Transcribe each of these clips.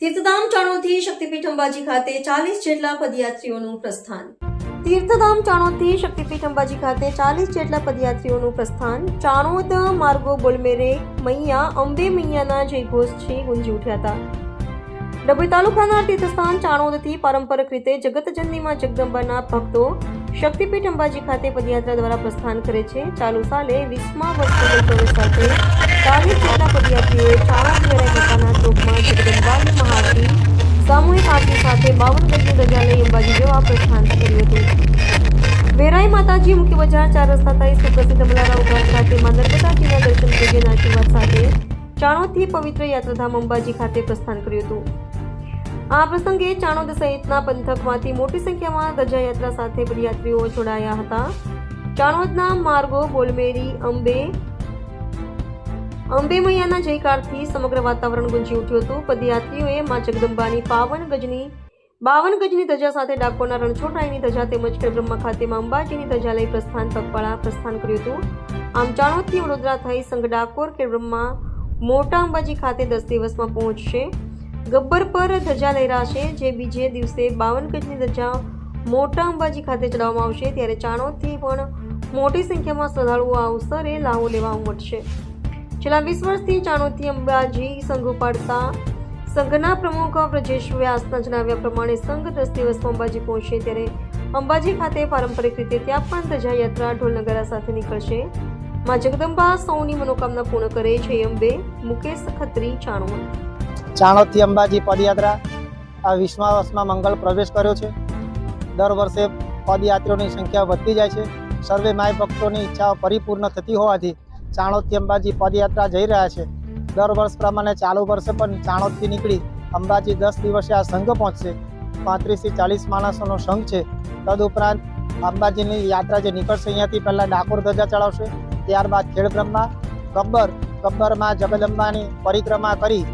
તીર્થધામ ચાણોદથી શક્તિપીઠ અંબાજી ખાતે 40 જેટલા પદયાત્રીઓનું પ્રસ્થાન. તીર્થધામ ચાણોદથી શક્તિપીઠ અંબાજી ખાતે 40 જેટલા પદયાત્રીઓનું પ્રસ્થાન. ચાણોદ માર્ગો બોલમેરે મૈયા અંબે મૈયાના જયઘોષથી ગુંજી ઉઠ્યા હતા. ડભોઈ તાલુકાના તીર્થસ્થાન ચાણોદથી પારંપરિક રીતે જગતજનનીમાં જગદંબાના ભક્તો શક્તિપીઠ અંબાજી ખાતે પદયાત્રા દ્વારા પ્રસ્થાન કરે છે. ચાલુ સાલે 20મા વર્ષની પ્રવેશ સાથે 40 જેટલા પદયાત્રીઓએ ચાણોદ વેરાઈ માતાના ચોકમાં જગદંબાની મહાઆરતી સામૂહિક આરતી સાથે 52 ગજની ધજા લઈ અંબાજી જવા પ્રસ્થાન કર્યું હતું. વેરાઈ માતાજી મુખ્ય બજાર 4 રસ્તા થઈ સુપ્રસિદ્ધ મલારાવ ઘાટ ખાતે માં નર્મદાજીના દર્શન પૂજન આશીર્વાદ સાથે ચાણોદથી પવિત્ર યાત્રાધામ અંબાજી ખાતે પ્રસ્થાન કર્યું હતું. આ પ્રસંગે ચાણોદ સહિતના પંથકમાંથી મોટી સંખ્યામાં ધજાયાત્રા સાથે પદયાત્રીઓ જોડાયા હતા. ચાણોદના માર્ગો બોલમેરી અંબે મૈયાના જયકારથી સમગ્ર વાતાવરણ ગુંજી ઉઠ્યું હતું. પદયાત્રીઓએ મા જગદંબાની 52 ગજની ધજા સાથે ડાકોરના રણછોડરાયની ધજા તેમજ ખેડબ્રહ્મા ખાતેમાં અંબાજીની ધજા લઈ પગપાળા પ્રસ્થાન કર્યું હતું. આમ ચાણોદથી વડોદરા થઈ સંઘ ડાકોર ખેડબ્રહ્મા મોટા અંબાજી ખાતે 10 દિવસમાં પહોંચશે. ગબ્બર પર ધજા લહેરાશે, જે બીજે દિવસે 52 ગજની ધજા મોટા અંબાજી ખાતે ચડાવવામાં આવશે. ત્યારે ચાણોદથી પણ મોટી સંખ્યામાં શ્રદ્ધાળુઓ આ અવસરે લાહો લેવા ઉમટશે. છેલ્લા 20 વર્ષથી ચાણોદથી અંબાજી સંઘ ઉપાડતા સંઘના પ્રમુખ બ્રજેશ વ્યાસના જણાવ્યા પ્રમાણે સંઘ 10 દિવસમાં અંબાજી પહોંચશે. ત્યારે અંબાજી ખાતે પારંપરિક રીતે ત્યાં પણ ધજાયાત્રા ઢોલ નગારા સાથે નીકળશે. માં જગદંબા સૌની મનોકામના પૂર્ણ કરે. જય અંબે. મુકેશ ખત્રી, ચાણોદ. ચાણોદથી અંબાજી પદયાત્રા આ 20મા વર્ષમાં મંગળ પ્રવેશ કર્યો છે. દર વર્ષે પદયાત્રીઓની સંખ્યા વધતી જાય છે. સર્વે માય ભક્તોની ઈચ્છાઓ પરિપૂર્ણ થતી હોવાથી ચાણોદથી અંબાજી પદયાત્રા જઈ રહ્યા છે. દર વર્ષ પ્રમાણે ચાલુ વર્ષે પણ ચાણોદથી નીકળી અંબાજી 10 દિવસે આ સંઘ પહોંચશે. 35 થી 40 માણસોનો સંઘ છે. તદુપરાંત અંબાજીની યાત્રા જે નીકળશે અહીંયાથી પહેલાં ડાકોર ધજા ચડાવશે, ત્યારબાદ ખેડબ્રહ્મા, ગબ્બરમાં જગદંબાની પરિક્રમા કરી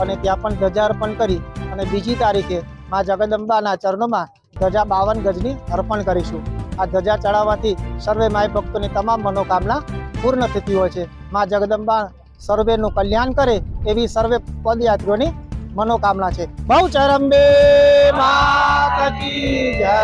અને ત્યાં પણ ધજા અર્પણ કરી અને બીજી તારીખે મા જગદંબાના ચરણોમાં ધજા 52 ગજની અર્પણ કરીશું. આ ધજા ચડાવવાથી સર્વે માય ભક્તોની તમામ મનોકામના પૂર્ણ થતી હોય છે. મા જગદંબા સર્વેનું કલ્યાણ કરે એવી સર્વે પદયાત્રીઓની મનોકામના છે. બહુ ચરંબે માતા કી જય.